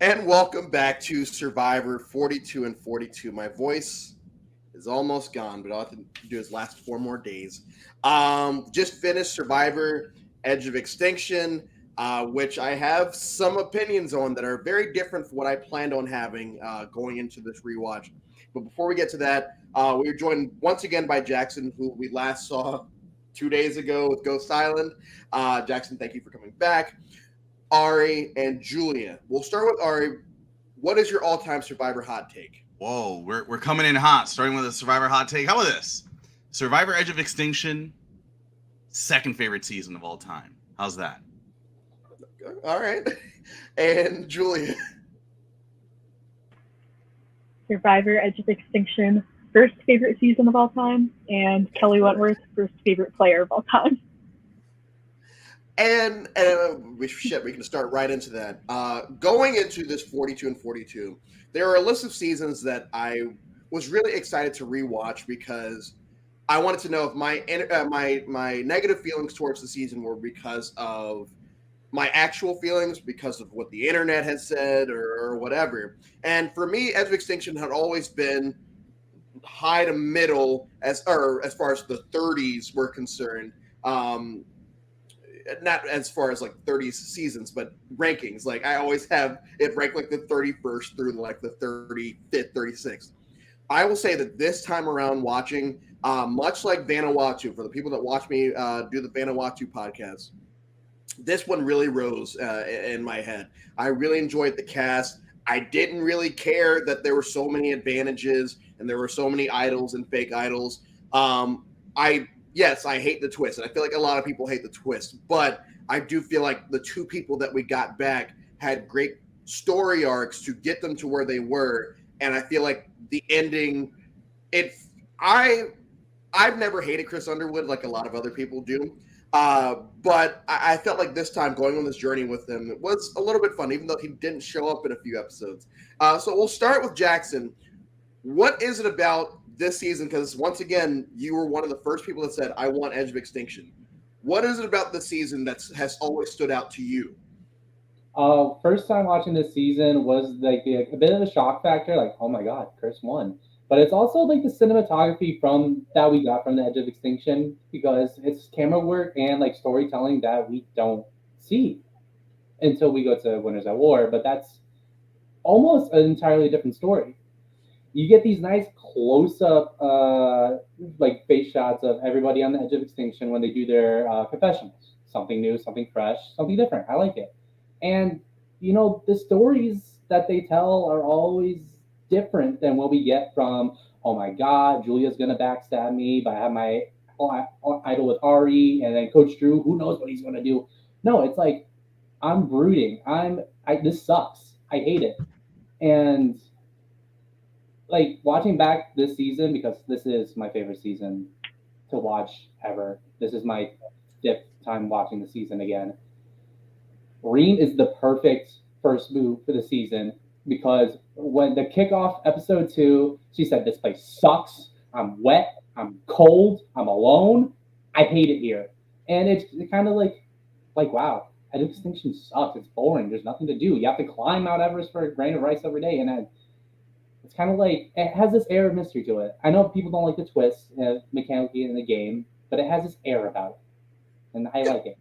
And welcome back to Survivor 42 and 42. My voice is almost gone, but all I have to do is last 4 more days. Just finished Survivor Edge of Extinction, which I have some opinions on that are very different from what I planned on having going into this rewatch. But before we get to that, we are joined once again by Jackson, who we last saw 2 days ago with Ghost Island. Jackson, thank you for coming back. Ari, and Julia. We'll start with Ari. What is your all-time Survivor hot take? Whoa, we're coming in hot, starting with a Survivor hot take. How about this? Survivor Edge of Extinction, second favorite season of all time. How's that? All right. And Julia. Survivor, Edge of Extinction, first favorite season of all time, and Kelly Wentworth, first favorite player of all time. And we can start right into that. Going into this 42 and 42, there are a list of seasons that I was really excited to rewatch because I wanted to know if my negative feelings towards the season were because of my actual feelings, because of what the internet has said, or whatever. And for me, Edge of Extinction had always been high to middle as far as the 30s were concerned. Not as far as like 30 seasons, but rankings. Like I always have it ranked like the 31st through like the 35th, 36th. I will say that this time around watching, much like Vanuatu, for the people that watch me do the Vanuatu podcast, this one really rose in my head. I really enjoyed the cast. I didn't really care that there were so many advantages and there were so many idols and fake idols. I Yes, I hate the twist, and I feel like a lot of people hate the twist, but I do feel like the two people that we got back had great story arcs to get them to where they were, and I feel like the ending, it, I, I've never hated Chris Underwood like a lot of other people do, but I felt like this time going on this journey with him was a little bit fun, even though he didn't show up in a few episodes. So we'll start with Jackson. What is it about this season? Because once again, you were one of the first people that said, I want Edge of Extinction. What is it about this season that has always stood out to you? First time watching this season was like a bit of a shock factor, like, oh my god, Chris won. But it's also like the cinematography from that we got from the Edge of Extinction because it's camera work and like storytelling that we don't see until we go to Winners at War. But that's almost an entirely different story. You get these nice close up like face shots of everybody on the Edge of Extinction when they do their confessionals. Something new, something fresh, something different. I like it. And the stories that they tell are always different than what we get from, oh my god, Julia's gonna backstab me, but I have my idol with Ari, and then Coach Drew, who knows what he's gonna do. No, it's like I'm brooding. This sucks. I hate it. And like watching back this season, because this is my favorite season to watch ever. This is my fifth time watching the season again. Reen is the perfect first move for the season because when the kickoff episode 2, she said, "This place sucks. I'm wet. I'm cold. I'm alone. I hate it here." And it's kind of like wow, Edge of Extinction sucks. It's boring. There's nothing to do. You have to climb Mount Everest for a grain of rice every day, and then it's kind of like it has this air of mystery to it. I know people don't like the twist mechanically in the game, but it has this air about it, and I Yeah, like it.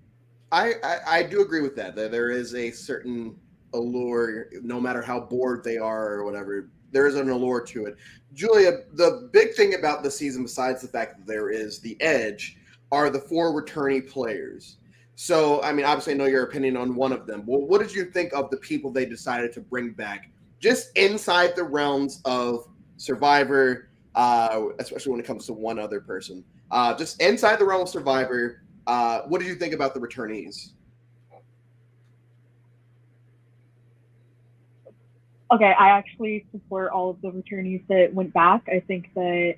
I do agree with that. There is a certain allure, no matter how bored they are or whatever. There is an allure to it. Julia, the big thing about the season, besides the fact that there is the edge, are the four returnee players. So, I mean, obviously, I know your opinion on one of them. Well, what did you think of the people they decided to bring back, just inside the realms of Survivor, especially when it comes to one other person? Just inside the realm of Survivor, what did you think about the returnees? Okay, I actually support all of the returnees that went back. I think that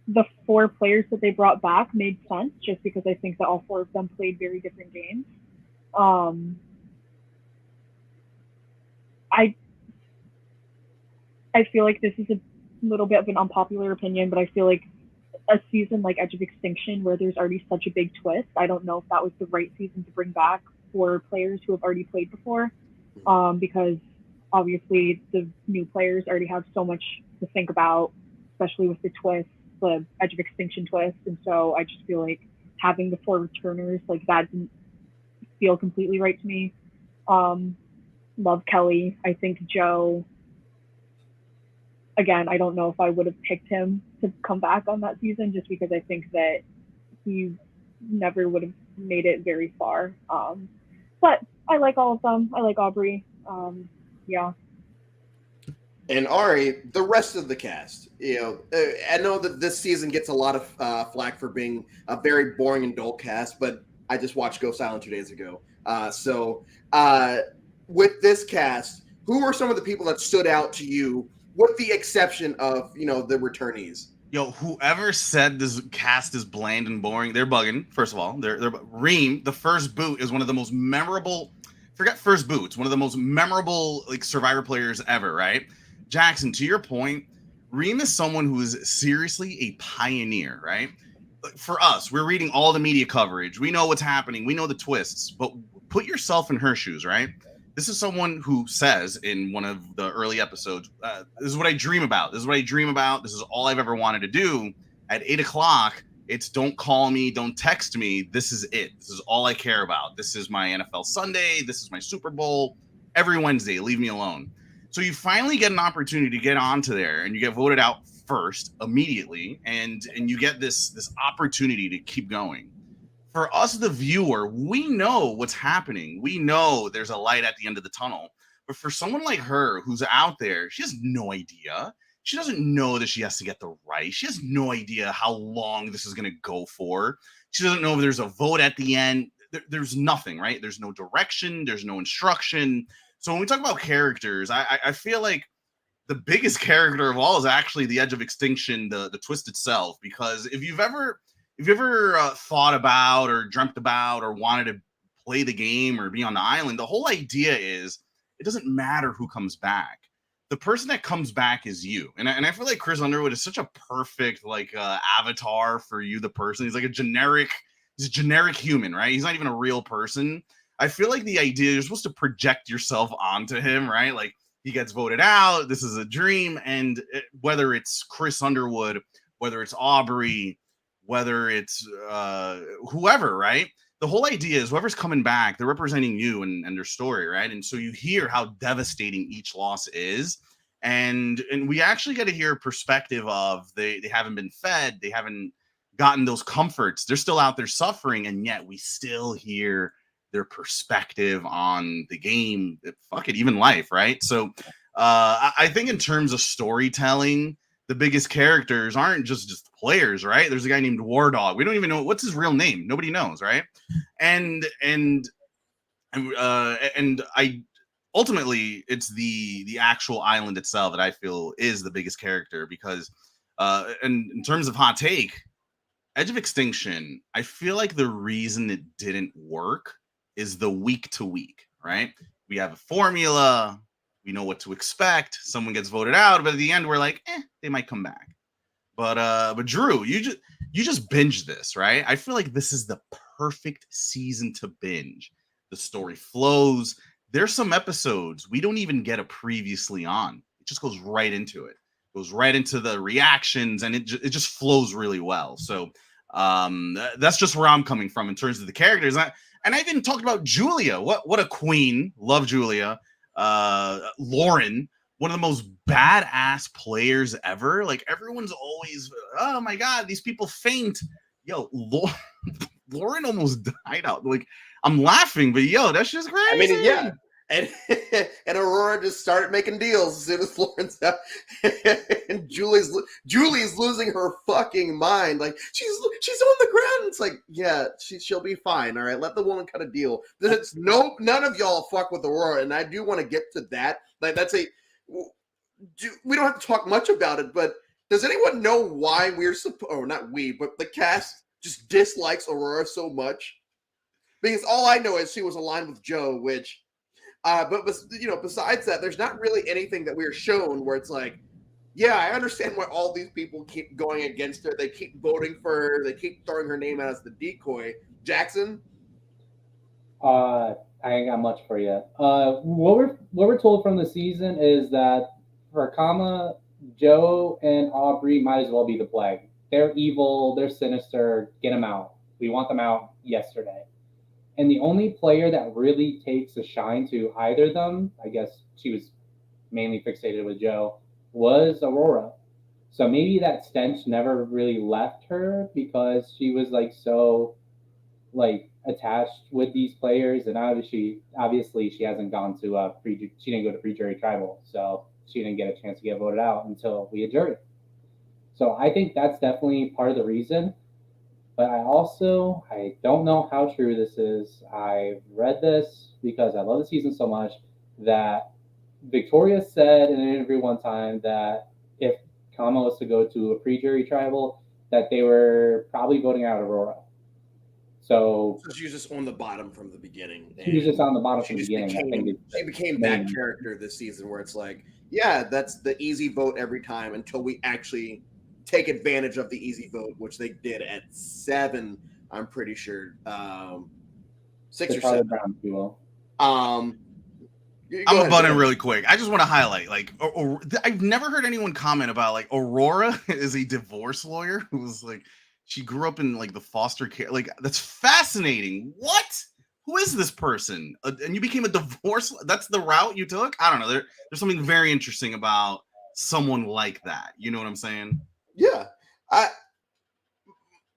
the four players that they brought back made sense just because I think that all four of them played very different games. Um, I I feel like this is a little bit of an unpopular opinion, but I feel like a season like Edge of Extinction, where there's already such a big twist, I don't know if that was the right season to bring back for players who have already played before. because obviously the new players already have so much to think about, especially with the twist, the Edge of Extinction twist. And so I just feel like having the 4 returners, like that didn't feel completely right to me. Love Kelly. I think Joe, again, I don't know if I would have picked him to come back on that season just because I think that he never would have made it very far. But I like all of them. I like Aubrey. Yeah. And Ari, the rest of the cast, I know that this season gets a lot of flack for being a very boring and dull cast, but I just watched Ghost Island 2 days ago. So with this cast, who are some of the people that stood out to you, with the exception of, the returnees? Yo, whoever said this cast is bland and boring, they're bugging. First of all, they're Reem, the first boot, is one of the most memorable. Forget first boots, one of the most memorable like Survivor players ever, right? Jackson, to your point, Reem is someone who is seriously a pioneer, right? For us, we're reading all the media coverage. We know what's happening. We know the twists, but put yourself in her shoes, right? This is someone who says in one of the early episodes, this is what I dream about. This is what I dream about. This is all I've ever wanted to do. At 8 o'clock, it's don't call me, don't text me. This is it. This is all I care about. This is my NFL Sunday. This is my Super Bowl. Every Wednesday, leave me alone. So you finally get an opportunity to get onto there and you get voted out first immediately. And you get this opportunity to keep going. For us, the viewer, we know what's happening. We know there's a light at the end of the tunnel. But for someone like her who's out there, she has no idea. She doesn't know that she has to get the right. She has no idea how long this is going to go for. She doesn't know if there's a vote at the end. There's nothing, right? There's no direction. There's no instruction. So when we talk about characters, I feel like the biggest character of all is actually the Edge of Extinction, the twist itself. Because if you've ever thought about or dreamt about or wanted to play the game or be on the island, the whole idea is it doesn't matter who comes back. The person that comes back is you. And I feel like Chris Underwood is such a perfect avatar for you, the person. He's like he's a generic human, right? He's not even a real person. I feel like the idea, you're supposed to project yourself onto him, right? Like he gets voted out. This is a dream. And whether it's Chris Underwood, whether it's Aubrey, whether it's whoever, right? The whole idea is whoever's coming back, they're representing you and their story, right? And so you hear how devastating each loss is. And we actually get to hear a perspective of they haven't been fed, they haven't gotten those comforts. They're still out there suffering, and yet we still hear their perspective on the game, fuck it, even life, right? So I think in terms of storytelling, the biggest characters aren't just players, right? There's a guy named War Dog. We don't even know what's his real name. Nobody knows, right? And I ultimately it's the actual island itself that I feel is the biggest character because and in terms of hot take, Edge of Extinction, I feel like the reason it didn't work is the week to week, right? We have a formula. We know what to expect. Someone gets voted out, but at the end, we're like, they might come back. But Drew, you just binged this, right? I feel like this is the perfect season to binge. The story flows. There's some episodes we don't even get a previously on. It just goes right into it. Goes right into the reactions, and it just flows really well. So that's just where I'm coming from in terms of the characters. And I even talked about Julia. What a queen. Love Julia. Lauren, one of the most badass players ever. Like everyone's always, oh my god, these people faint. Yo, Lauren almost died out. Like I'm laughing, but yo, that's just crazy. I mean, yeah. And Aurora just started making deals as soon as Lauren's out. And Julie's losing her fucking mind. Like she's on the ground. It's like, yeah, she'll be fine. All right, let the woman cut a deal. None of y'all fuck with Aurora, and I do want to get to that. Like we don't have to talk much about it, but does anyone know why not we, but the cast just dislikes Aurora so much? Because all I know is she was aligned with Joe, which. But besides that, there's not really anything that we're shown where it's like, yeah, I understand why all these people keep going against her. They keep voting for her. They keep throwing her name out as the decoy. Jackson? I ain't got much for you. What we're told from the season is that for Kama, Joe and Aubrey might as well be the plague. They're evil. They're sinister. Get them out. We want them out yesterday. And the only player that really takes a shine to either of them, I guess she was mainly fixated with Joe, was Aurora. So maybe that stench never really left her because she was like so like attached with these players, and obviously she hasn't gone to she didn't go to pre-jury tribal, so she didn't get a chance to get voted out until we had jury. So I think that's definitely part of the reason. But I don't know how true this is. I've read this because I love the season so much that Victoria said in an interview one time that if Kama was to go to a pre-jury tribal, that they were probably voting out Aurora. So She was just on the bottom from the beginning. she was just on the bottom She from the just beginning. I think she became that character this season where it's like, yeah, that's the easy vote every time until we actually take advantage of the easy vote, which they did at 7, I'm pretty sure. 6 or 7. Brown, if you will. I'm a button really quick. I just want to highlight, like, I've never heard anyone comment about, like, Aurora is a divorce lawyer who's like, she grew up in like the foster care. Like, that's fascinating. What? Who is this person? And you became a divorce. That's the route you took. I don't know. There's something very interesting about someone like that. You know what I'm saying? Yeah,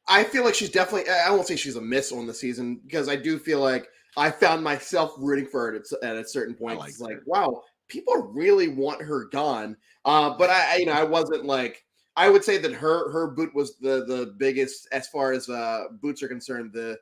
I feel like she's definitely. I won't say she's a miss on the season because I do feel like I found myself rooting for her at a certain point. It's like, wow, people really want her gone. But I wasn't like. I would say that her boot was the biggest as far as boots are concerned. The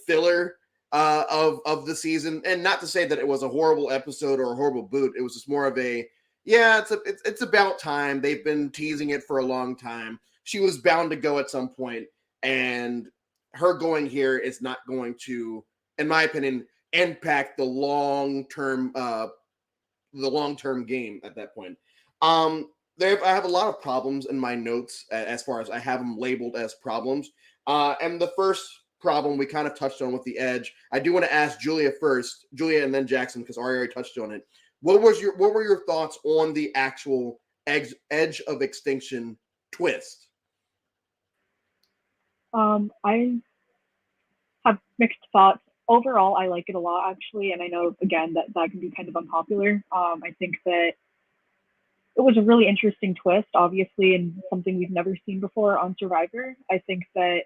filler of the season, and not to say that it was a horrible episode or a horrible boot. It was just more of a it's about time. They've been teasing it for a long time. She was bound to go at some point, and her going here is not going to, in my opinion, impact the long term game at that point. I have a lot of problems in my notes as far as I have them labeled as problems. And the first problem we kind of touched on with the Edge. I do want to ask Julia first, and then Jackson, because Ari already touched on it. What were your thoughts on the actual Edge of Extinction twist? I have mixed thoughts. Overall, I like it a lot, actually, and I know again that can be kind of unpopular. I think that it was a really interesting twist, obviously, and something we've never seen before on Survivor. I think that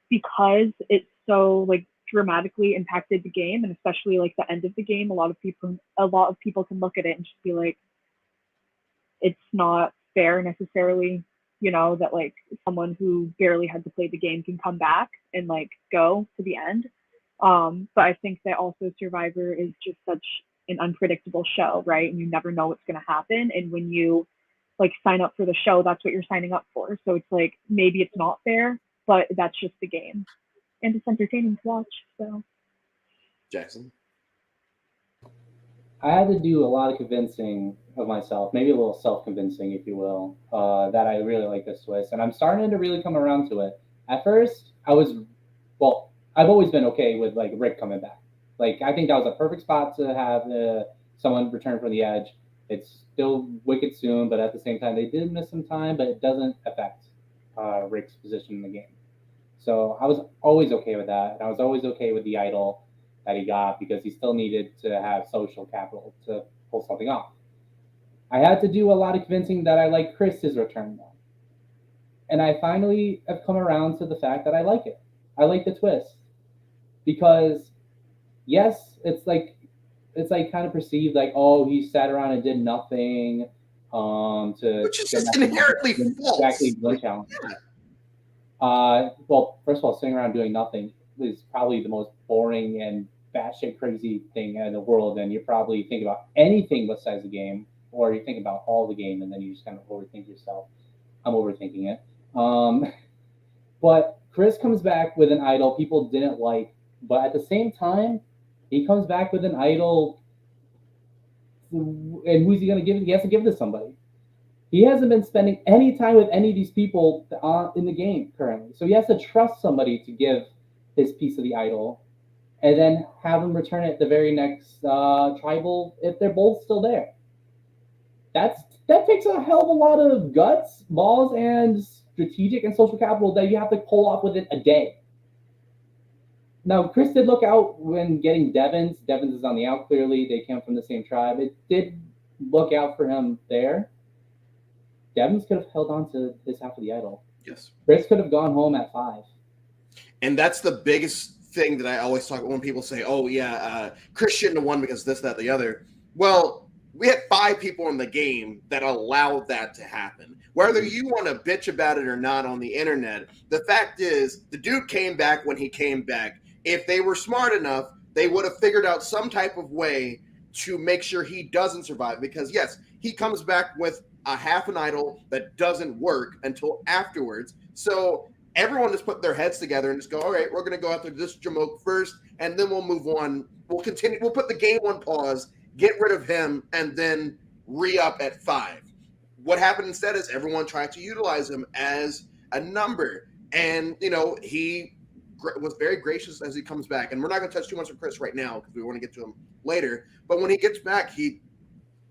because it so like dramatically impacted the game, and especially like the end of the game, a lot of people can look at it and just be like, it's not fair necessarily, that like someone who barely had to play the game can come back and like go to the end. But I think that also Survivor is just such an unpredictable show, right? And you never know what's going to happen. And when you like sign up for the show, that's what you're signing up for. So it's like, maybe it's not fair, but that's just the game. And it's entertaining to watch. So, Jackson? I had to do a lot of convincing of myself, maybe a little self-convincing, if you will, that I really like this twist. And I'm starting to really come around to it. At first, I've always been okay with like Rick coming back. Like, I think that was a perfect spot to have someone return from the Edge. It's still wicked soon, but at the same time, they did miss some time, but it doesn't affect Rick's position in the game. So I was always okay with that. And I was always okay with the idol that he got because he still needed to have social capital to pull something off. I had to do a lot of convincing that I like Chris's return, though. And I finally have come around to the fact that I like it. I like the twist. Because yes, it's like kind of perceived like, oh, he sat around and did nothing which is just inherently false. Exactly, one challenge. Well, first of all, sitting around doing nothing is probably the most boring and batshit crazy thing in the world. And you probably think about anything besides the game, or you think about all the game, and then you just kind of overthink yourself. I'm overthinking it. But Chris comes back with an idol people didn't like, but at the same time, he comes back with an idol, and who's he going to give it? He has to give it to somebody. He hasn't been spending any time with any of these people in the game currently. So he has to trust somebody to give his piece of the idol. and then have them return at the very next tribal if they're both still there. That takes a hell of a lot of guts, balls, and strategic and social capital that you have to pull off within a day. Now, Chris did look out when getting Devins. Devins is on the out clearly. They came from the same tribe. It did look out for him there. Devins could have held on to his half of the idol. Yes. Chris could have gone home at 5. And that's the biggest thing that I always talk when people say, "Oh yeah, Chris shouldn't have won because this, that, the other." Well, we had 5 people in the game that allowed that to happen. Whether you want to bitch about it or not on the internet, the fact is the dude came back when he came back. If they were smart enough, they would have figured out some type of way to make sure he doesn't survive. Because yes, he comes back with a half an idol that doesn't work until afterwards. So everyone just put their heads together and just go, all right, we're going to go after this Jamoke first, and then we'll move on. We'll continue. We'll put the game on pause, get rid of him, and then re-up at 5. What happened instead is everyone tried to utilize him as a number. And, he was very gracious as he comes back. And we're not going to touch too much on Chris right now because we want to get to him later. But when he gets back, he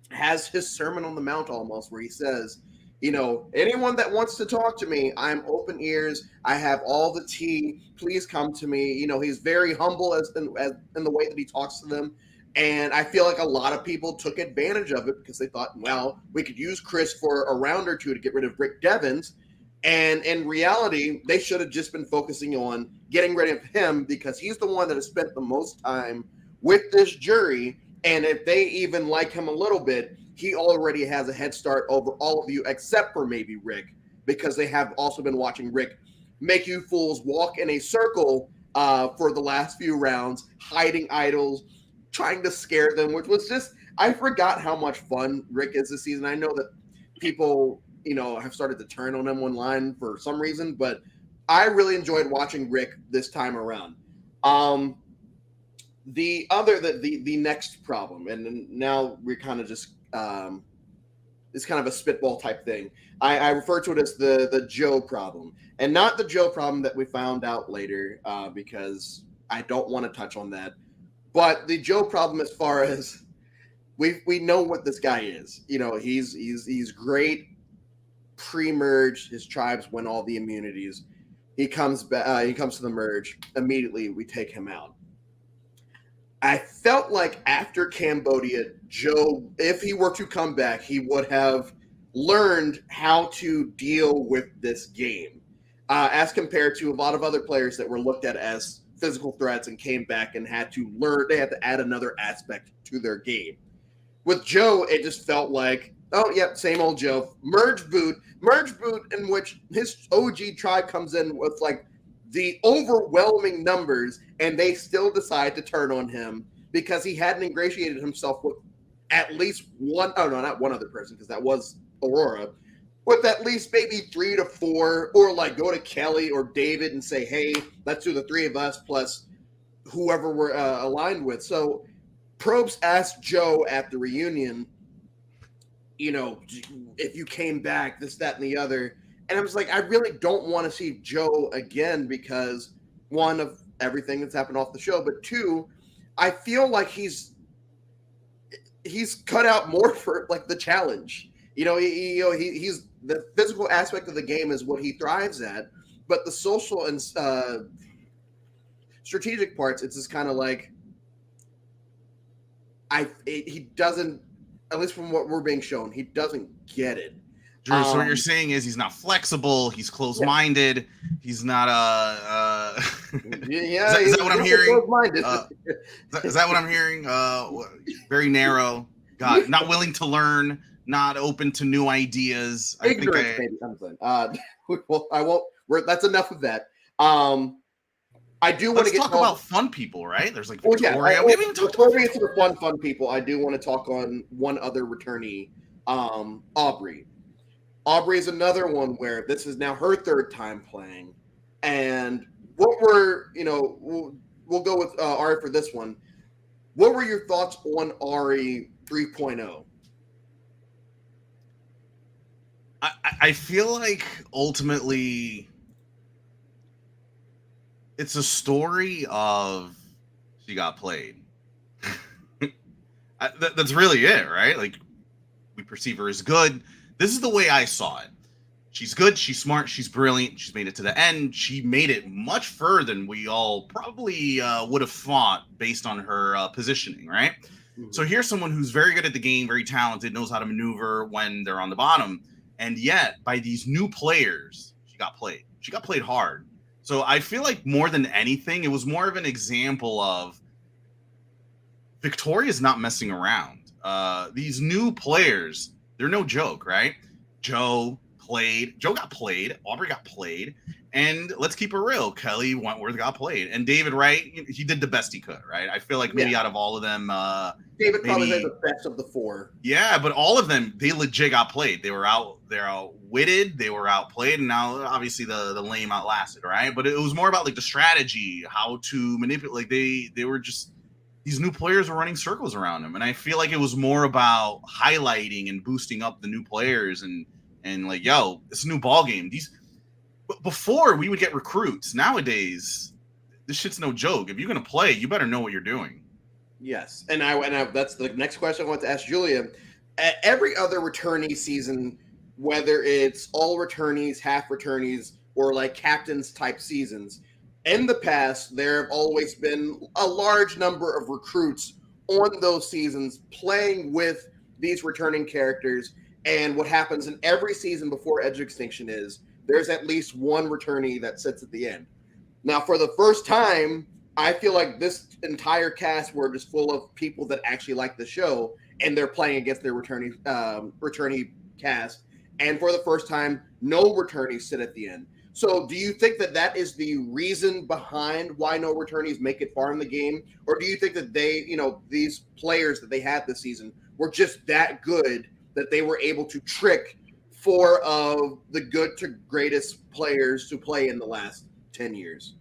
has his Sermon on the Mount almost where he says, anyone that wants to talk to me, I'm open ears. I have all the tea. Please come to me. He's very humble as in the way that he talks to them. And I feel like a lot of people took advantage of it because they thought, well, we could use Chris for a round or two to get rid of Rick Devins. And in reality, they should have just been focusing on getting rid of him because he's the one that has spent the most time with this jury. And if they even like him a little bit, he already has a head start over all of you except for maybe Rick, because they have also been watching Rick make you fools walk in a circle for the last few rounds, hiding idols, trying to scare them, which was just, I forgot how much fun Rick is this season. I know that people, have started to turn on him online for some reason, but I really enjoyed watching Rick this time around. The next problem, and now we're kind of just, it's kind of a spitball type thing. I refer to it as the Joe problem, and not the Joe problem that we found out later, because I don't want to touch on that. But the Joe problem, as far as we know what this guy is, he's great pre-merge. His tribes win all the immunities. He comes back. He comes to the merge immediately. We take him out. I felt like after Cambodia, Joe, if he were to come back, he would have learned how to deal with this game, as compared to a lot of other players that were looked at as physical threats and came back and had to learn. They had to add another aspect to their game. With Joe, it just felt like, oh, yeah, same old Joe. Merge boot, in which his OG tribe comes in with like the overwhelming numbers, and they still decide to turn on him because he hadn't ingratiated himself with at least one, oh no, not one other person, because that was Aurora, with at least maybe 3 to 4, or like go to Kelly or David and say, hey, let's do the 3 of us plus whoever we're aligned with. So Probst asked Joe at the reunion, if you came back, this, that, and the other. And I was like, I really don't want to see Joe again because, one, of everything that's happened off the show, but 2, I feel like he's cut out more for like the challenge. He's the physical aspect of the game is what he thrives at, but the social and strategic parts, it's just kind of like he doesn't, at least from what we're being shown, he doesn't get it. Drew, so what you're saying is he's not flexible, he's closed-minded, he's not yeah, is that what I'm hearing? Is that what I'm hearing? Very narrow, not willing to learn, not open to new ideas. Ignorance, maybe something. Well, I won't. That's enough of that. I do want to talk about fun people, right? There's like Victoria. Yeah, we haven't even talked before we get to the fun people. I do want to talk on one other returnee, Aubrey. Aubrey is another one where this is now her 3rd time playing, and what were we'll go with Ari for this one. What were your thoughts on Ari 3.0? I feel like ultimately it's a story of she got played. That's really it, right? Like, we perceive her as good. This is the way I saw it. She's good, she's smart, she's brilliant, she's made it to the end. She made it much further than we all probably would have thought based on her positioning, right? Mm-hmm. So here's someone who's very good at the game, very talented, knows how to maneuver when they're on the bottom. And yet, by these new players, she got played. She got played hard. So I feel like more than anything, it was more of an example of Victoria's not messing around. These new players, they're no joke, right? Joe got played, Aubrey got played, and let's keep it real, Kelly Wentworth got played, and David Wright, he did the best he could, right? I feel like maybe out of all of them, David probably had the best of the four. Yeah, but all of them, they legit got played. They're outwitted, they were outplayed, and now obviously the lame outlasted, right? But it was more about like the strategy, how to manipulate. Like they were just, these new players were running circles around them, and I feel like it was more about highlighting and boosting up the new players and like, yo, it's a new ball game. Before we would get recruits. Nowadays, this shit's no joke. If you're gonna play, you better know what you're doing. Yes, and I that's the next question I want to ask Julia. At every other returnee season, whether it's all returnees, half returnees, or like captains type seasons, in the past there have always been a large number of recruits on those seasons playing with these returning characters. And what happens in every season before Edge of Extinction is there's at least one returnee that sits at the end. Now, for the first time, I feel like this entire cast were just full of people that actually like the show, and they're playing against their returnee cast. And for the first time, no returnees sit at the end. So do you think that that is the reason behind why no returnees make it far in the game? Or do you think that they, these players that they had this season were just that good that they were able to trick 4 of the good to greatest players to play in the last 10 years?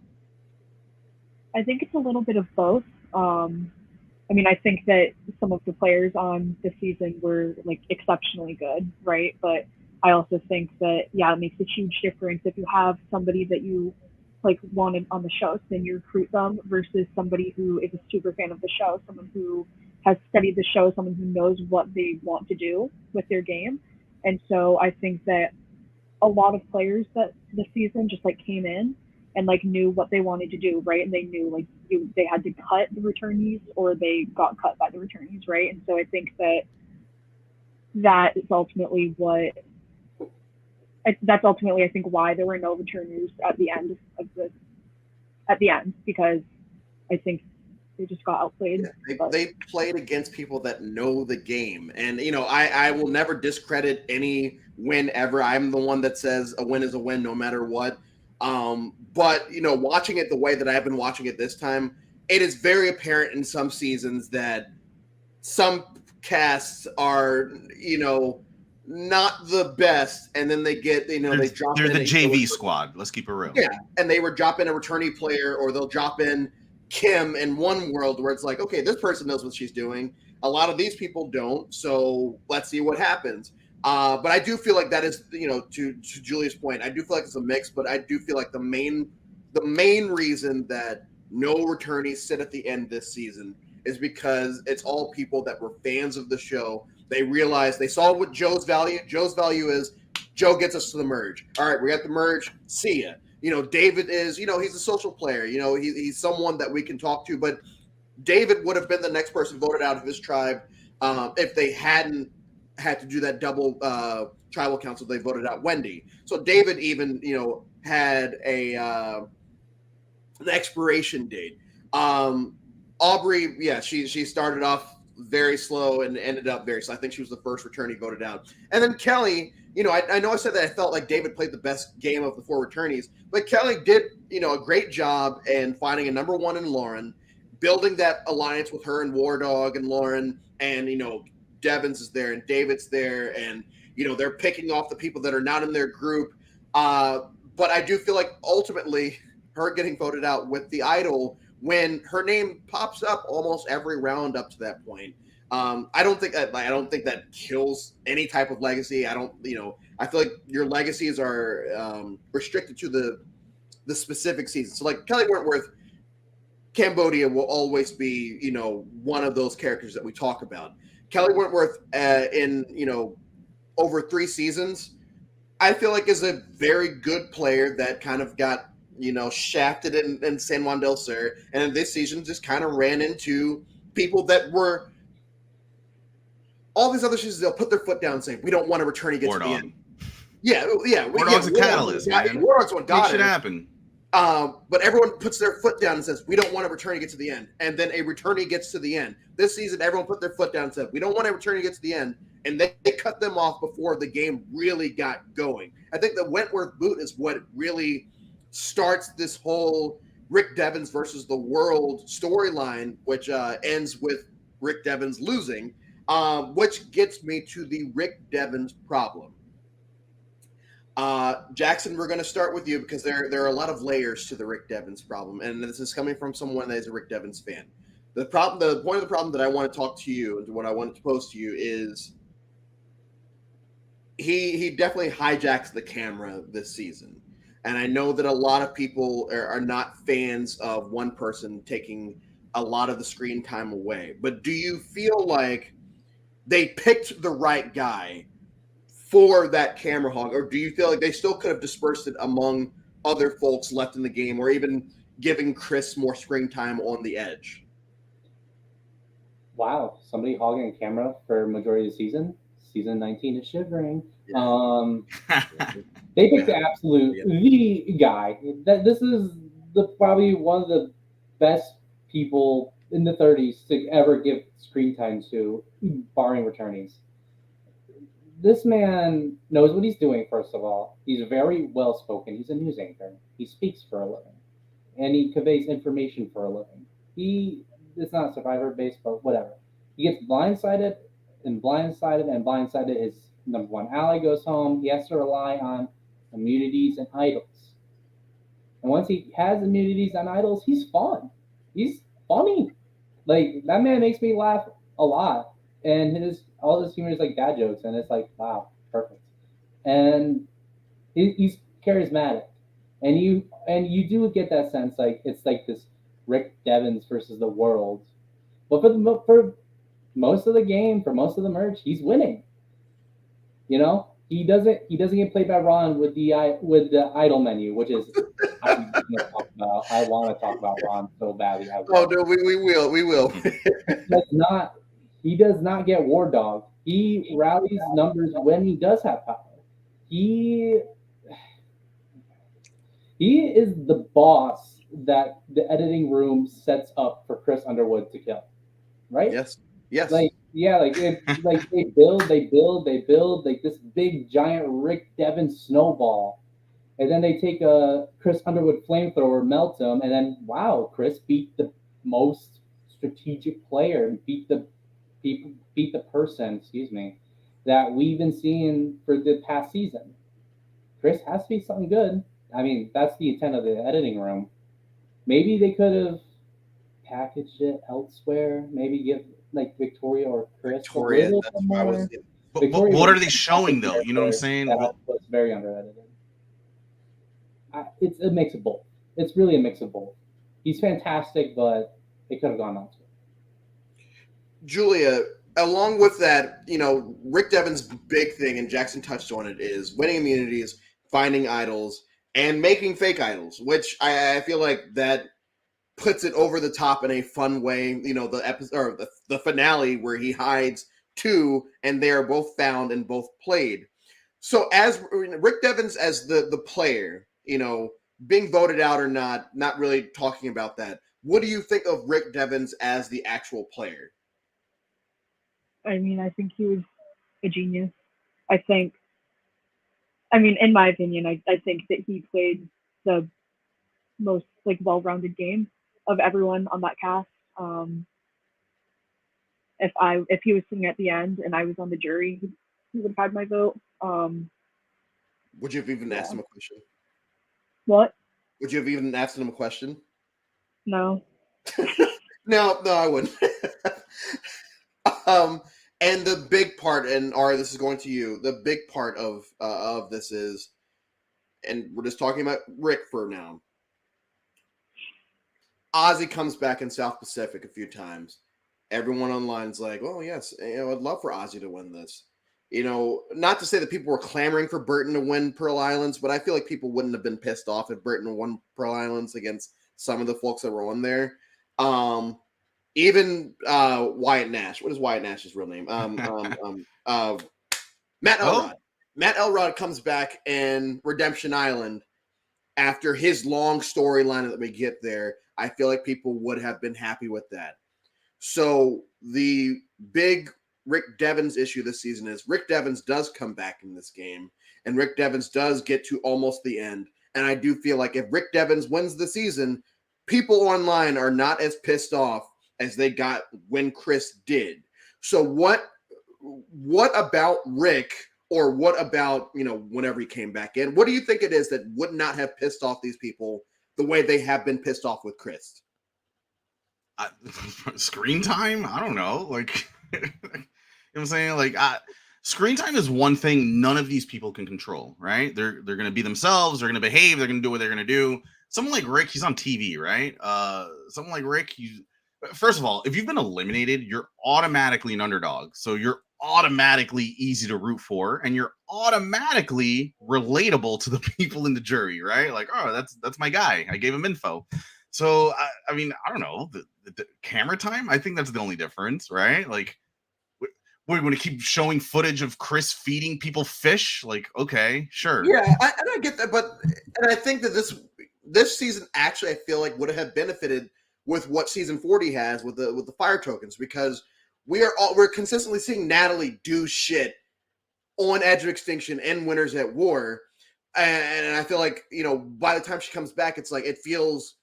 I think it's a little bit of both. I think that some of the players on the season were like exceptionally good, right? But I also think that, it makes a huge difference if you have somebody that you like wanted on the show, so then you recruit them versus somebody who is a super fan of the show, someone who has studied the show, someone who knows what they want to do with their game. And so I think that a lot of players that this season just like came in and like knew what they wanted to do, right? And they knew like they had to cut the returnees or they got cut by the returnees, right? And so I think that is ultimately I think why there were no returners at the end because I think they just got outplayed. Yeah, they played against people that know the game. And, I will never discredit any win ever. I'm the one that says a win is a win no matter what. But, watching it the way that I've been watching it this time, it is very apparent in some seasons that some casts are, not the best. And then they get, they drop in. They're the JV squad. Let's keep it real. Yeah. And they would drop in a returnee player, or they'll drop in Kim in one world where it's like, okay, this person knows what she's doing. A lot of these people don't. So let's see what happens. But I do feel like that is, to Julia's point, I do feel like it's a mix, but I do feel like the main reason that no returnees sit at the end this season is because it's all people that were fans of the show. They realized, they saw what Joe's value is. Joe gets us to the merge. All right, we got the merge. See ya. David is, he's a social player. He's someone that we can talk to. But David would have been the next person voted out of his tribe if they hadn't had to do that double tribal council. They voted out Wendy. So David even, had an expiration date. Aubrey, she started off very slow and ended up very slow. I think she was the first returnee voted out. And then Kelly, I know I said that I felt like David played the best game of the 4 returnees, but Kelly did, a great job in finding a number 1 in Lauren, building that alliance with her and War Dog and Lauren, and, Devins is there and David's there, and, they're picking off the people that are not in their group. But I do feel like ultimately her getting voted out with the idol, when her name pops up almost every round up to that point. I don't think that kills any type of legacy. I feel like your legacies are restricted to the specific season. So like Kelly Wentworth, Cambodia will always be, one of those characters that we talk about. Kelly Wentworth, in over 3 seasons, I feel like is a very good player that kind of got shafted in San Juan del Sur, and in this season just kind of ran into people that were all these other seasons. They'll put their foot down and say, "We don't want to return and get to the end." Yeah. War Dog's a catalyst, man. War Dog's what got it. Should happen. But everyone puts their foot down and says, "We don't want a returnee to get to the end," and then a returnee gets to the end. This season, everyone put their foot down and said, "We don't want a returnee to get to the end," and they cut them off before the game really got going. I think the Wentworth boot is what really starts this whole Rick Devens versus the world storyline, which ends with Rick Devens losing, which gets me to the Rick Devens problem. Jackson, we're going to start with you because there are a lot of layers to the Rick Devens problem, and this is coming from someone that is a Rick Devens fan. The point of the problem that I want to talk to you and what I want to pose to you is he definitely hijacks the camera this season, and I know that a lot of people are not fans of one person taking a lot of the screen time away. But do you feel like they picked the right guy for that camera hog, or do you feel like they still could have dispersed it among other folks left in the game, or even giving Chris more screen time on the edge? Wow, somebody hogging a camera for majority of the season. Season 19 is shivering. Yeah. They picked the absolute the guy. This is probably one of the best people in the 30s to ever give screen time to, barring returnees. This man knows what he's doing, first of all. He's very well spoken. He's a news anchor. He speaks for a living. And he conveys information for a living. It's not survivor based, but whatever. He gets blindsided. His number one ally goes home. He has to rely on immunities and idols. And once he has immunities and idols, he's fun. He's funny. Like, that man makes me laugh a lot. And all his humor is like dad jokes, and it's like, wow, perfect. And he's charismatic, and you do get that sense like it's like this Rick Devens versus the world. But for most of the game, for most of the merch, he's winning. He doesn't get played by Ron with the idol menu, which is I want to talk about Ron so badly. Oh no, we will. He does not get War Dog. He rallies numbers when he does have power. He is the boss that the editing room sets up for Chris Underwood to kill, right? Yes. They build like this big giant Rick Devens snowball, and then they take a Chris Underwood flamethrower, melt him, and then wow, Chris beat the most strategic player and beat the person, that we've been seeing for the past season. Chris has to be something good. I mean, that's the intent of the editing room. Maybe they could have packaged it elsewhere. Maybe give like Victoria or Chris Victoria. A little more. But what are they showing though? You know what I'm saying? That was very under-edited. It's a mix of both. It's really a mix of both. He's fantastic, but it could have gone elsewhere. Julia, along with that, Rick Devens' big thing, and Jackson touched on it, is winning immunities, finding idols, and making fake idols, which I feel like that puts it over the top in a fun way. The episode or the finale where he hides two, and they are both found and both played. So as Rick Devens as the player, being voted out or not really talking about that. What do you think of Rick Devens as the actual player? I mean, I think he was a genius. In my opinion, I think that he played the most well-rounded game of everyone on that cast. If he was sitting at the end and I was on the jury, he would have had my vote. Would you have even asked him a question? What? Would you have even asked him a question? No. No, I wouldn't. And the big part, and Ari, this is going to you. The big part of this is, and we're just talking about Rick for now. Ozzy comes back in South Pacific a few times. Everyone online's like, "Oh yes, I'd love for Ozzy to win this." Not to say that people were clamoring for Burton to win Pearl Islands, but I feel like people wouldn't have been pissed off if Burton won Pearl Islands against some of the folks that were on there. Even Wyatt Nash. What is Wyatt Nash's real name? Matt Elrod. Matt Elrod comes back in Redemption Island after his long storyline that we get there. I feel like people would have been happy with that. So the big Rick Devens issue this season is Rick Devens does come back in this game, and Rick Devens does get to almost the end. And I do feel like if Rick Devens wins the season, people online are not as pissed off as they got when Chris did. So what about Rick, or what about, whenever he came back in? What do you think it is that would not have pissed off these people the way they have been pissed off with Chris? Screen time? I don't know. Like, you know what I'm saying? Like, screen time is one thing none of these people can control, right? They're going to be themselves. They're going to behave. They're going to do what they're going to do. Someone like Rick, he's on TV, right? Someone like Rick, first of all, if you've been eliminated, you're automatically an underdog. So you're automatically easy to root for, and you're automatically relatable to the people in the jury, right? Like, oh, that's my guy. I gave him info. So, I mean, I don't know. The camera time, I think that's the only difference, right? Like, we're going to keep showing footage of Chris feeding people fish? Like, okay, sure. Yeah, I get that, and I think that this season actually, I feel like would have benefited with what season 40 has with the fire tokens, because we're consistently seeing Natalie do shit on Edge of Extinction and Winners at War, and I feel like by the time she comes back, it's like it feels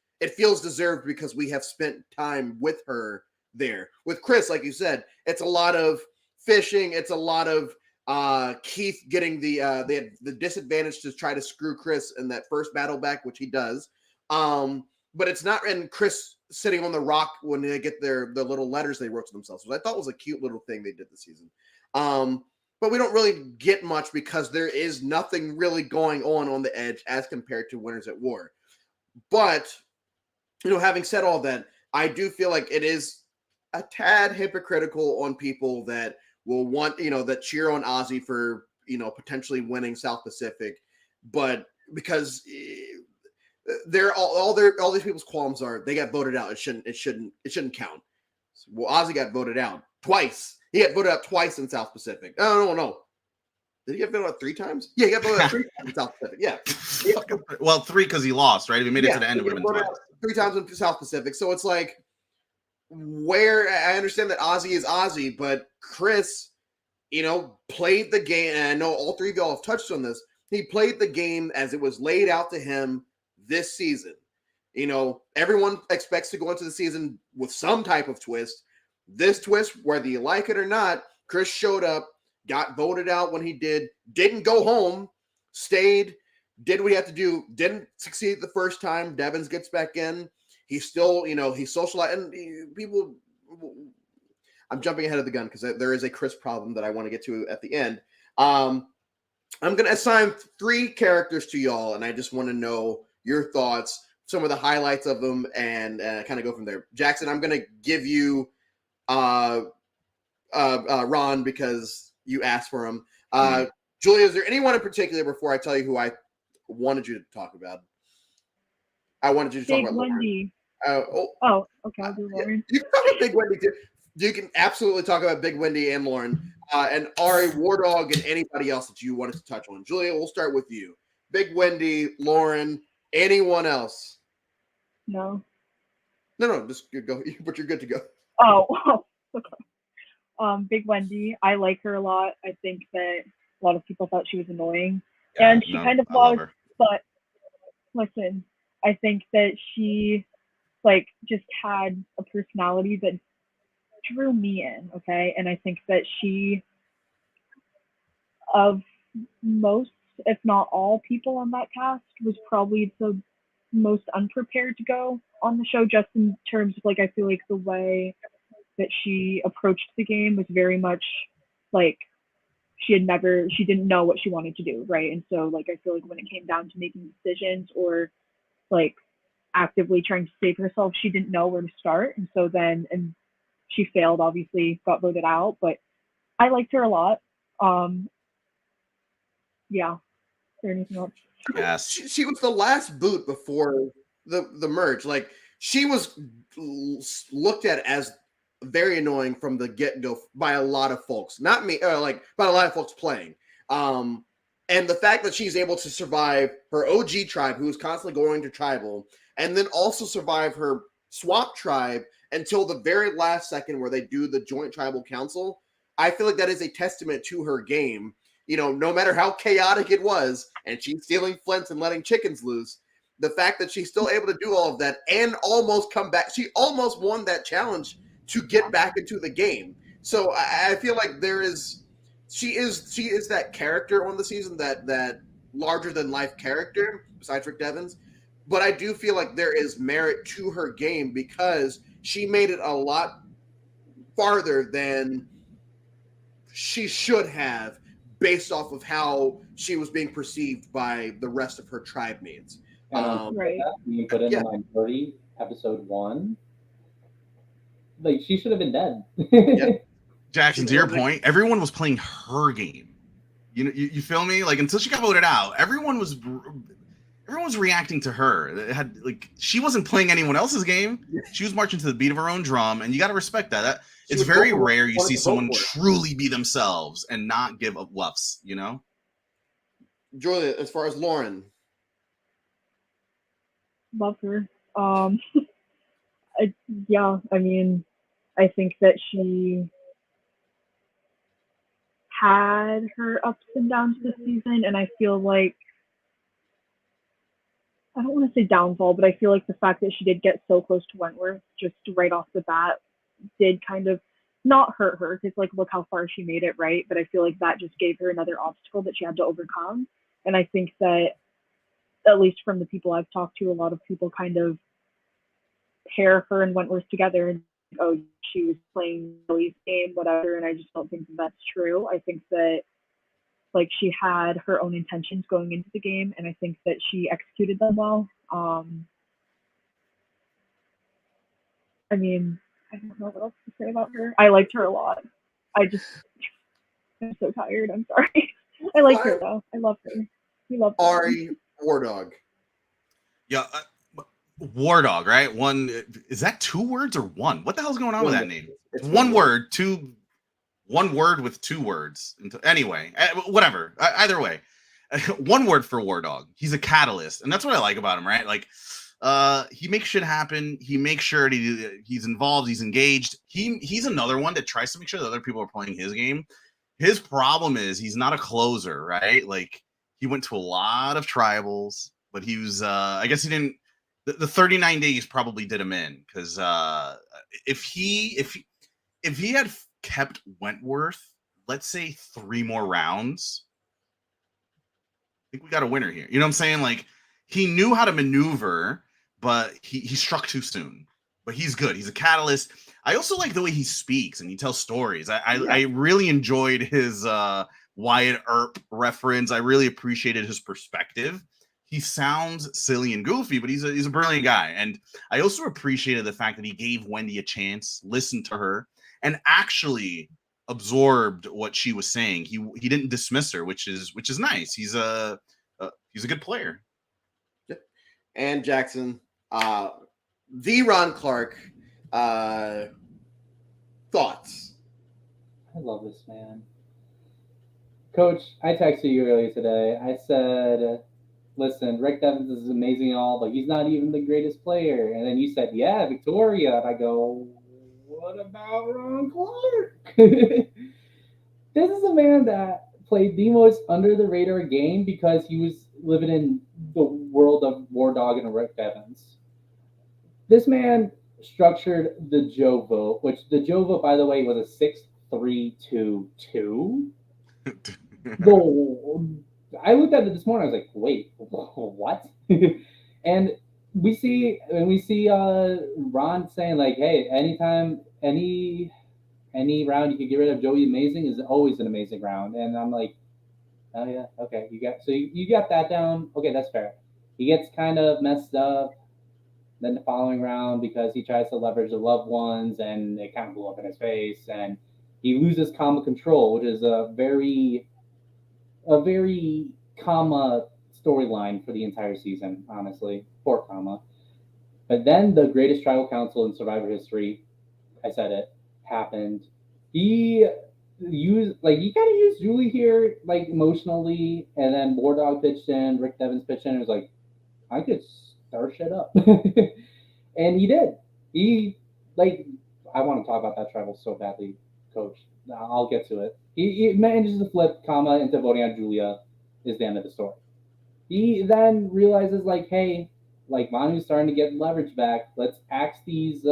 deserved because we have spent time with her there. With Chris, like you said, it's a lot of fishing. It's a lot of Keith getting the disadvantage to try to screw Chris in that first battle back, which he does. But it's not, and Chris sitting on the rock when they get the little letters they wrote to themselves, which I thought was a cute little thing they did this season. But we don't really get much because there is nothing really going on the edge as compared to Winners at War. But having said all that, I do feel like it is a tad hypocritical on people that will want, that cheer on Ozzy for, potentially winning South Pacific, but because they're all these people's qualms are they got voted out. It shouldn't count. Well, Ozzy got voted out twice. He got voted out twice in South Pacific. No. Did he get voted out 3 times? Yeah, he got voted out 3 times in South Pacific. Yeah. Well, 3 because he lost, right? If he made it to the end, it would have been twice. 3 times in South Pacific. So it's like, where I understand that Ozzy is Ozzy, but Chris, played the game, and I know all 3 of y'all have touched on this. He played the game as it was laid out to him this season. Everyone expects to go into the season with some type of twist. This twist, whether you like it or not, Chris showed up, got voted out when he didn't go home, stayed, did what he had to do, didn't succeed the first time. Devens gets back in. He's still, he socialized, and people. I'm jumping ahead of the gun because there is a Chris problem that I want to get to at the end. I'm going to assign 3 characters to y'all, and I just want to know your thoughts, some of the highlights of them, and kind of go from there. Jackson, I'm going to give you Ron because you asked for him. Julia, is there anyone in particular before I tell you who I wanted you to talk about? I wanted you to talk about Wendy. Okay. I'll do Lauren. You can talk about Big Wendy too. You can absolutely talk about Big Wendy and Lauren, and Ari, War Dog, and anybody else that you wanted to touch on. Julia, we'll start with you. Big Wendy, Lauren, anyone else? No, just go. But you're good to go. Oh, okay. Big Wendy, I like her a lot. I think that a lot of people thought she was annoying, and she kind of was. But listen, I think that she just had a personality that drew me in, okay? And I think that she, of most, if not all people on that cast, was probably the most unprepared to go on the show, just in terms of I feel like the way that she approached the game was very much like she didn't know what she wanted to do, right? And so I feel like when it came down to making decisions or actively trying to save herself. She didn't know where to start, and so then and she failed. Obviously, got voted out, but I liked her a lot. Yeah. Is there anything else? Yes. She was the last boot before the merge. Like she was looked at as very annoying from the get go by a lot of folks. Not me, like by a lot of folks playing. And the fact that she's able to survive her OG tribe, who is constantly going to tribal, and then also survive her swap tribe until the very last second where they do the joint tribal council. I feel like that is a testament to her game. You know, no matter how chaotic it was, and she's stealing flints and letting chickens loose, the fact that she's still able to do all of that and almost come back, she almost won that challenge to get back into the game. So I feel like she is that character on the season, that larger than life character besides Rick Devens. But I do feel like there is merit to her game because she made it a lot farther than she should have, based off of how she was being perceived by the rest of her tribe mates. Right. You put in the minority episode 1. Like she should have been dead. Yep. Jackson, to your point, everyone was playing her game. You feel me? Like until she got voted out, everyone was reacting to her. It had like she wasn't playing anyone else's game. She was marching to the beat of her own drum, and you got to respect that. It's very rare you see someone truly be themselves and not give up wuffs. You know, Julia, as far as Lauren, Love her. Yeah, I mean, I think that she had her ups and downs this season, and I feel like I don't want to say downfall, but I feel like the fact that she did get so close to Wentworth just right off the bat did kind of not hurt her because like look how far she made it, right? But I feel like that just gave her another obstacle that she had to overcome. And I think that at least from the people I've talked to, a lot of people kind of pair her and Wentworth together and oh, she was playing Billy's game, whatever. And I just don't think that's true. I think that like she had her own intentions going into the game, and I think that she executed them well. I mean, I don't know what else to say about her. I liked her a lot. I'm so tired. I'm sorry. I like her though. I love her. We love her. Ari War Dog. Yeah, War Dog, right? One is that 2 words or 1? What the hell's going on with that name? It's 1 word, 2. 1 word with 2 words. Anyway, whatever. Either way, 1 word for War Dog. He's a catalyst, and that's what I like about him, right? Like, he makes shit happen. He makes sure he's involved. He's engaged. He's another one that tries to make sure that other people are playing his game. His problem is he's not a closer, right? Like he went to a lot of tribals, but he was. I guess he didn't. The 39 days probably did him in because if he had kept Wentworth, let's say 3 more rounds, I think we got a winner here. You know what I'm saying? Like he knew how to maneuver, but he struck too soon. But he's good. He's a catalyst. I also like the way he speaks and he tells stories. I really enjoyed his Wyatt Earp reference. I really appreciated his perspective. He sounds silly and goofy, but he's a brilliant guy. And I also appreciated the fact that he gave Wendy a chance, listened to her, and actually absorbed what she was saying. He didn't dismiss her, which is nice. He's a good player. And Jackson, the Ron Clark, thoughts? I love this man. Coach, I texted you earlier today. I said, listen, Rick Devens is amazing and all, but he's not even the greatest player. And then you said, yeah, Victoria. And I go, what about Ron Clark? This is a man that played the most under the radar game because he was living in the world of War Dog and Rick Devens. This man structured the Joe vote, which the Joe vote, by the way, was a 6-3-2-2. I looked at it this morning. I was like, "Wait, what?" And we see Ron saying like, "Hey, anytime, any round you can get rid of Joey Amazing is always an amazing round." And I'm like, "Oh yeah, okay, you got that down. Okay, that's fair." He gets kind of messed up. Then the following round, because he tries to leverage the loved ones, and it kind of blew up in his face, and he loses comma control, which is a very comma storyline for the entire season. Honestly, poor comma. But then the greatest tribal council in Survivor history, I said it, happened. He he kind of used Julie here like emotionally, and then War Dog pitched in, Rick Devens pitched in, and was like, I could stir shit up. And he did. He like I want to talk about that tribal so badly, Coach. I'll get to it. He manages to flip comma into voting on Julia is the end of the story. He then realizes like, hey, like Manu's starting to get leverage back. Let's axe these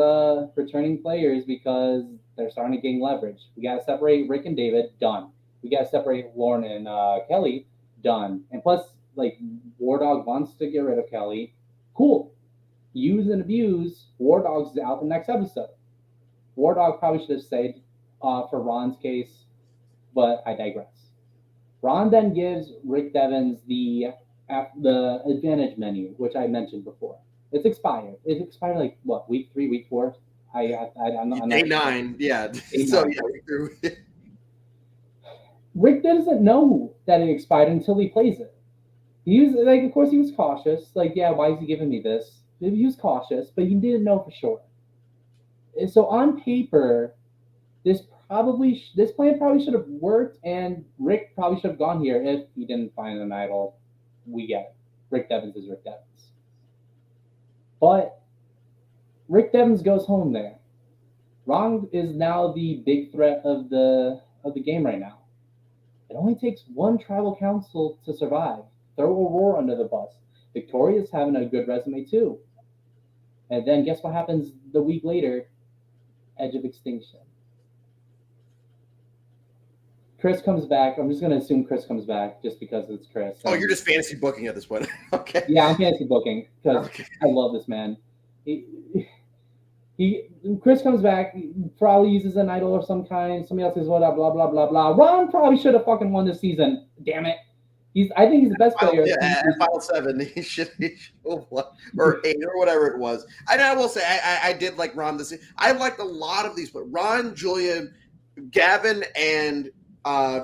returning players because they're starting to gain leverage. We gotta separate Rick and David, done. We gotta separate Lauren and Kelly, done. And plus, like War Dog wants to get rid of Kelly. Cool. Use and abuse. War Dog's out the next episode. War Dog probably should have stayed for Ron's case, but I digress. Ron then gives Rick Devens the advantage menu, which I mentioned before. It's expired. It expired like what, week 3, week 4? I'm not Day 9, yeah. Day So 9. yeah, Rick doesn't know that it expired until he plays it. He was like, of course, he was cautious. Like, yeah, why is he giving me this? He was cautious, but he didn't know for sure. And so on paper, this plan probably should have worked, and Rick probably should have gone here if he didn't find an idol. We get it. Rick Devens is Rick Devens. But Rick Devens goes home there. Ron is now the big threat of the game right now. It only takes one tribal council to survive. Throw Aurora under the bus. Victoria's having a good resume too. And then guess what happens the week later? Edge of Extinction. Chris comes back. I'm just going to assume Chris comes back just because it's Chris. oh, you're just fantasy booking at this point. Okay. Yeah, I'm fantasy booking because Okay. I love this man. Chris comes back, probably uses an idol of some kind. Somebody else says blah blah blah blah blah. Ron probably should have fucking won this season. Damn it. I think he's the best player. Yeah, at Final 7, he should have won, or 8, or whatever it was. And I will say, I did like Ron this. I liked a lot of these, but Ron, Julia, Gavin, and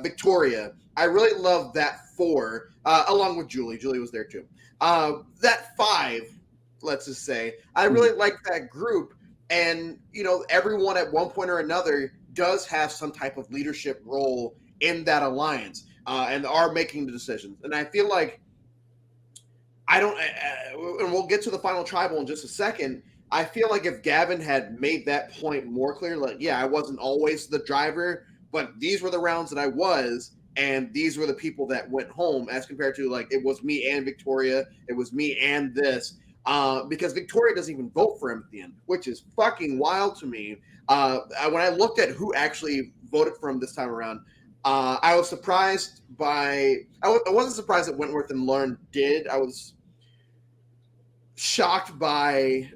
Victoria. I really loved that 4, along with Julie. Julie was there too. That 5, let's just say, I really liked that group. And, everyone at one point or another does have some type of leadership role in that alliance and are making the decisions. And I feel like and we'll get to the final tribal in just a second. I feel like if Gavin had made that point more clear, like, yeah, I wasn't always the driver, but these were the rounds that I was, and these were the people that went home, as compared to, like, it was me and Victoria, it was me and this. Because Victoria doesn't even vote for him at the end, which is fucking wild to me. When I looked at who actually voted for him this time around, I was surprised by. I wasn't surprised that Wentworth and Lauren did. I was shocked by,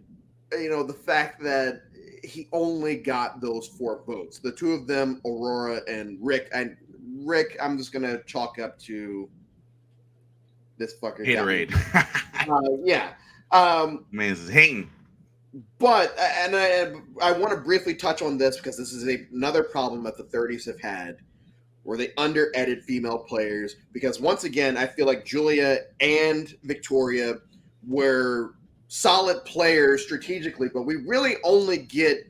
the fact that he only got those 4 votes. The 2 of them, Aurora and Rick. And Rick, I'm just gonna chalk up to this fucker. Haterade. Yeah. Man, this is hating. But, and I want to briefly touch on this because this is another problem that the 30s have had, where they under-edit female players. Because once again, I feel like Julia and Victoria were solid players strategically, but we really only get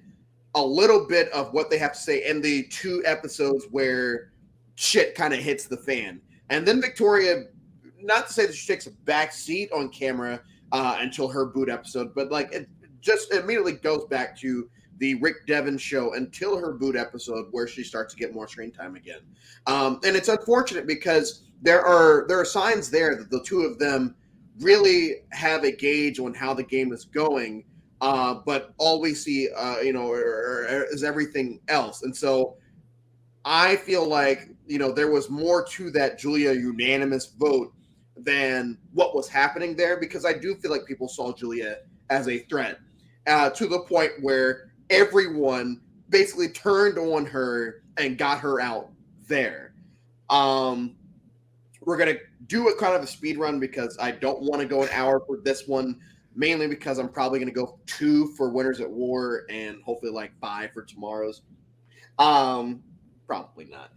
a little bit of what they have to say in the 2 episodes where shit kind of hits the fan. And then Victoria, not to say that she takes a back seat on camera until her boot episode, but like it just immediately goes back to the Rick Devens show until her boot episode, where she starts to get more screen time again. And it's unfortunate because there are signs there that the 2 of them really have a gauge on how the game is going, but all we see, is everything else. And so I feel like, there was more to that Julia unanimous vote than what was happening there, because I do feel like people saw Julia as a threat to the point where everyone basically turned on her and got her out there. We're going to do a kind of a speed run because I don't want to go an hour for this one. mainly because I'm probably going to go 2 for Winners at War and hopefully like 5 for tomorrow's. Probably not.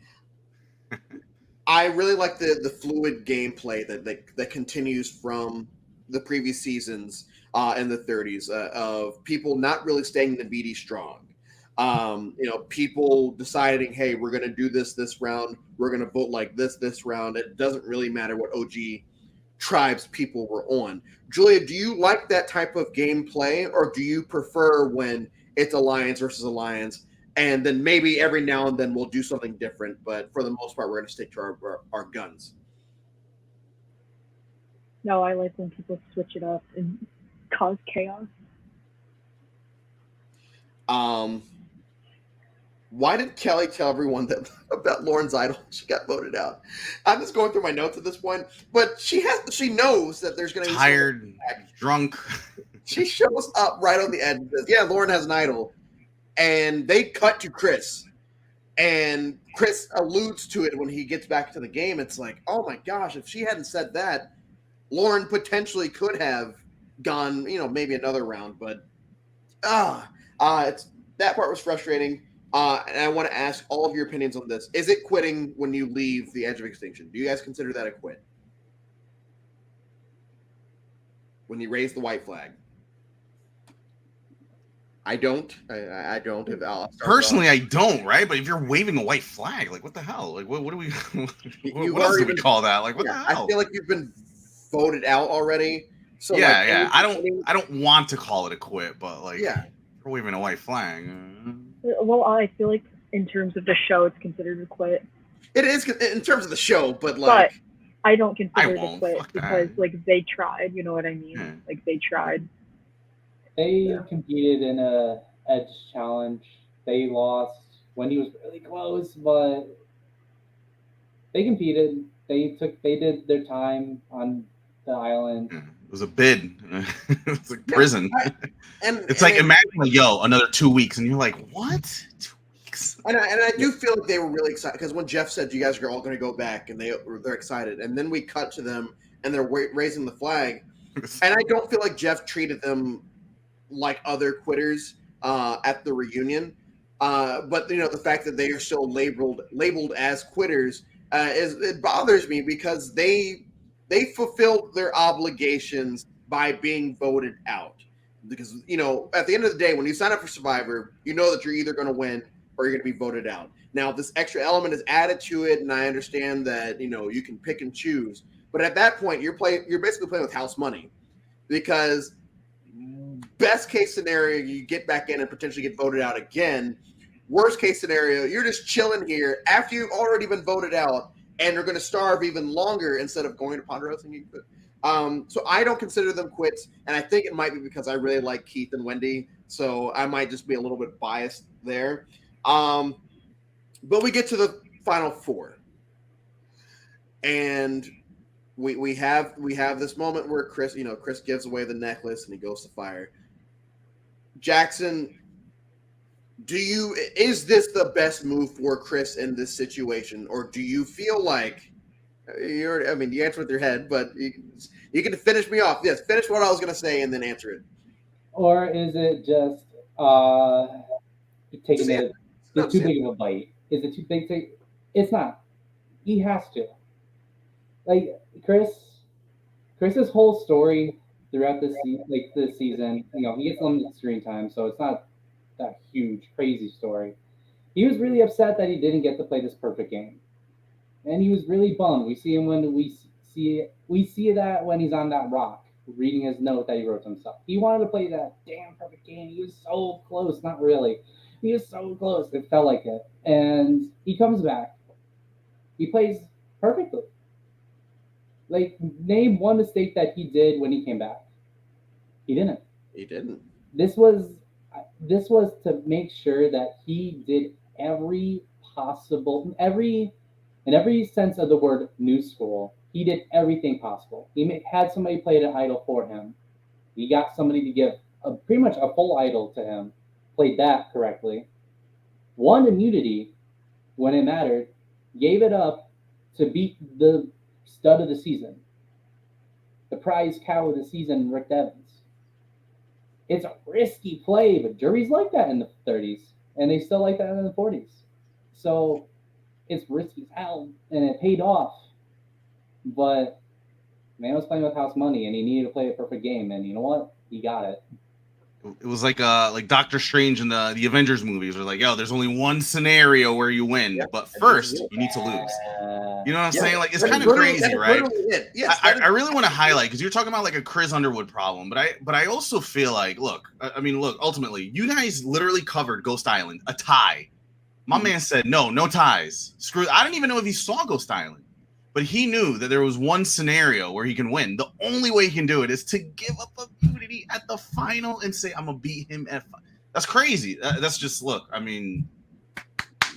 I really like the fluid gameplay that continues from the previous seasons in the 30s of people not really staying in the BD strong. People deciding, hey, we're going to do this round. We're going to vote like this round. It doesn't really matter what OG tribes people were on. Julia, do you like that type of gameplay, or do you prefer when it's alliance versus alliance, and then maybe every now and then we'll do something different, but for the most part, we're going to stick to our guns? No, I like when people switch it up and cause chaos. Why did Kelly tell everyone that about Lauren's idol? She got voted out. I'm just going through my notes at this point, but she knows that there's going to be tired, drunk. She shows up right on the edge and says, "Yeah, Lauren has an idol," and they cut to Chris, and Chris alludes to it when he gets back to the game. It's like, oh my gosh, if she hadn't said that, Lauren potentially could have gone, maybe another round, but it's that part was frustrating. And I want to ask all of your opinions on this. Is it quitting when you leave the Edge of Extinction? Do you guys consider that a quit? When you raise the white flag? I don't. I don't. Personally, I don't, right? But if you're waving a white flag, like, what the hell? Like, what do we what else do we call that? Like, what the hell? I feel like you've been voted out already. So yeah. I don't want to call it a quit, but like, we're waving a white flag. Well, I feel like in terms of the show, it's considered a quit. It is in terms of the show, but I don't consider it a quit because they tried. You know what I mean? Yeah. Like they tried. They competed in a Edge challenge. They lost. Wendy was really close, but they competed. They did their time on the island. It was a bid. It's like prison. It's like, imagine another 2 weeks, and you're like, what? 2 weeks? And I do feel like they were really excited because when Jeff said you guys are all going to go back, and they're excited, and then we cut to them and they're raising the flag, and I don't feel like Jeff treated them like other quitters at the reunion, but the fact that they are still labeled as quitters it bothers me because they fulfilled their obligations by being voted out. Because, at the end of the day, when you sign up for Survivor, you know that you're either going to win or you're going to be voted out. Now, this extra element is added to it, and I understand that, you can pick and choose. But at that point, you're basically playing with house money. Because best case scenario, you get back in and potentially get voted out again. Worst case scenario, you're just chilling here after you've already been voted out, and you're going to starve even longer instead of going to Ponderosa and getting food. So I don't consider them quits, and I think it might be because I really like Keith and Wendy, so I might just be a little bit biased there. But we get to the final four, and we have this moment where Chris gives away the necklace and he goes to fire. Jackson, is this the best move for Chris in this situation, or do you feel like you answer with your head, but you can finish me off. Yes, finish what I was going to say and then answer it. Or is it just taking it? It's too big of a bite. Is it too big? It's not. He has to. Like Chris's whole story throughout this season, he gets limited screen time, so it's not that huge, crazy story. He was really upset that he didn't get to play this perfect game, and he was really bummed. We see him when we see that when he's on that rock reading his note that he wrote to himself. He wanted to play that damn perfect game. He was so close. Not really. He was so close. It felt like it. And he comes back. He plays perfectly. Like, name one mistake that he did when he came back. He didn't. This was to make sure that he did every in every sense of the word new school, he did everything possible. He had somebody play the idol for him. He got somebody to give pretty much a full idol to him, played that correctly, won immunity when it mattered, gave it up to beat the stud of the season, the prize cow of the season, Rick Devens. It's a risky play, but juries like that in the 30s, and they still like that in the 40s. So it's risky as hell, and it paid off. But man was playing with house money, and he needed to play a perfect game, and you know what? He got it. It was like Doctor Strange in the Avengers movies, where like, yo, there's only one scenario where you win, Yeah, but and first this is it. you need to lose. You know what I'm Yeah, saying? Like, it's that is kind of literally- crazy, that is right? literally it. Yes, I, that I is- really want to highlight, because you're talking about like a Chris Underwood problem, but I also feel like, look, ultimately, you guys literally covered Ghost Island, a tie. My man said no ties. Screw. I didn't even know if he saw Ghost Island, but he knew that there was one scenario where he can win. The only way he can do it is to give up immunity at the final and say, "I'm gonna beat him at." That's crazy. That's just look. I mean,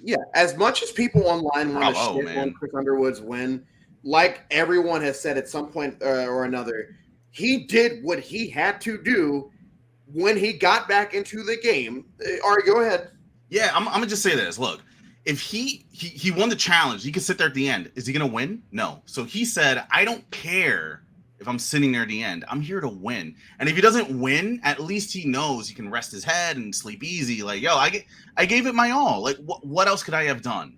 yeah, as much as people online want to Bravo, shit man. on Chris Underwood's win, like everyone has said at some point or another, he did what he had to do when he got back into the game. All right, go ahead. yeah, I'm gonna just say this. Look, if he won the challenge, he could sit there at the end. Is he gonna win? No. So he said, I don't care if I'm sitting there at the end. I'm here to win. And if he doesn't win, at least he knows he can rest his head and sleep easy. Like, yo, I gave it my all. Like, what else could I have done?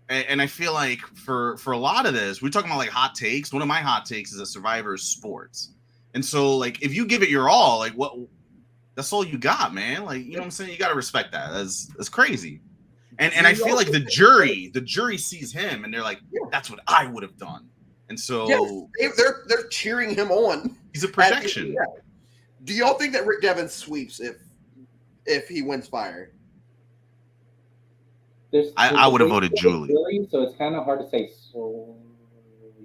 And I feel like for a lot of this, we're talking about like hot takes. One of my hot takes is a Survivor's sports. And so, like, if you give it your all, like, what? That's all you got, man. Like, you know what I'm saying? You got to respect that. That's crazy. And I feel like the jury sees him and they're like, that's what I would have done. And so Yes, they're cheering him on. he's a projection. Yeah. Do y'all think that Rick Devens sweeps if he wins Fire? I would have voted Julie. So it's kind of hard to say. So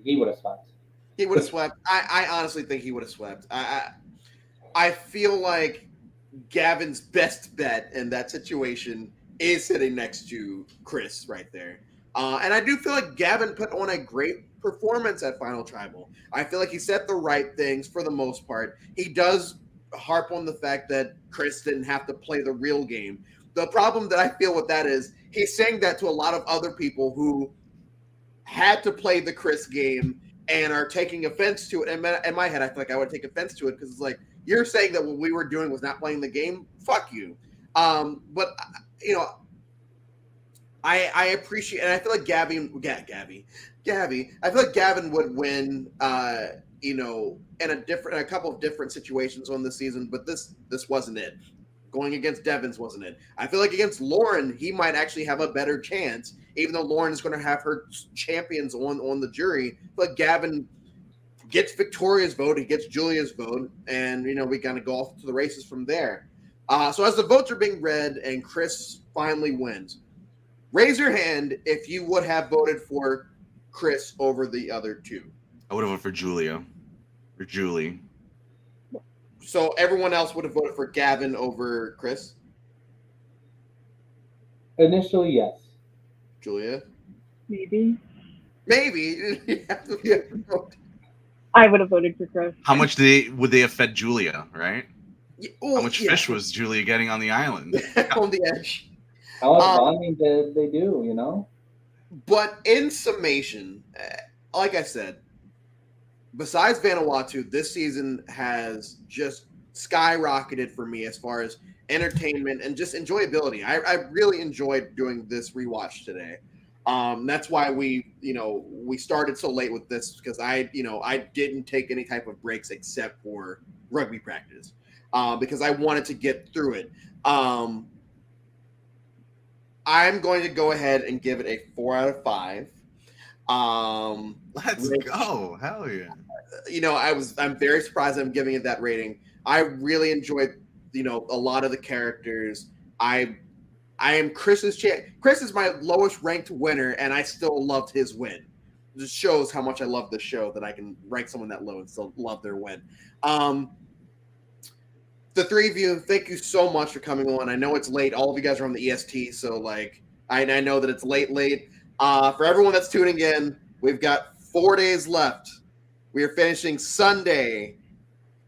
he would have swept. He would have swept. I honestly think he would have swept. I feel like Gavin's best bet in that situation is sitting next to Chris right there. And I do feel like Gavin put on a great performance at Final Tribal. I feel like he said the right things for the most part. He does harp on the fact that Chris didn't have to play the real game. The problem that I feel with that is he's saying that to a lot of other people who had to play the Chris game and are taking offense to it. And in my head, I feel like I would take offense to it because it's like, you're saying that what we were doing was not playing the game. Fuck you. But you know, I appreciate, and I feel like Gabby. I feel like Gavin would win. You know, in a couple of different situations on this season, but this wasn't it. Going against Devens wasn't it. I feel like against Lauren, he might actually have a better chance, even though Lauren is going to have her champions on the jury. But Gavin gets Victoria's vote, he gets Julia's vote, and you know we kind of go off to the races from there. So as the votes are being read and Chris finally wins, raise your hand if you would have voted for Chris over the other two. I would have voted for Julia or Julie. So everyone else would have voted for Gavin over Chris. Initially, yes. Julia, Maybe. maybe. You have to vote. I would have voted for Chris. How much would they have fed Julia, right? Well, How much fish was Julia getting on the island? on the edge? How much bonding did they do, you know? But in summation, like I said, besides Vanuatu, this season has just skyrocketed for me as far as entertainment and just enjoyability. I really enjoyed doing this rewatch today. That's why we started so late with this, because I didn't take any type of breaks except for rugby practice, because I wanted to get through it. I'm going to go ahead and give it a 4 out of 5. Let's go. Hell yeah. You know, I'm very surprised I'm giving it that rating. I really enjoyed, a lot of the characters. I am Chris's champ. Chris is my lowest ranked winner, and I still loved his win. It just shows how much I love this show that I can rank someone that low and still love their win. The three of you, thank you so much for coming on. I know it's late. All of you guys are on the EST, so I know that it's late. For everyone that's tuning in, we've got 4 days left. We are finishing Sunday,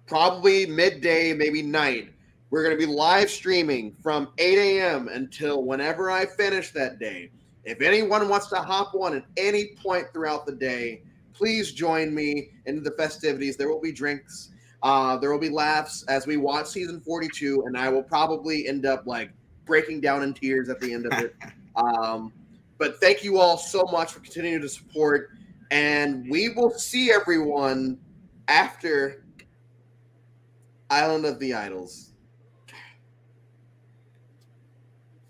probably midday, maybe night. We're going to be live streaming from 8 a.m. until whenever I finish that day. If anyone wants to hop on at any point throughout the day, please join me in the festivities. There will be drinks. There will be laughs as we watch season 42, and I will probably end up like breaking down in tears at the end of it. But thank you all so much for continuing to support, and we will see everyone after Island of the Idols.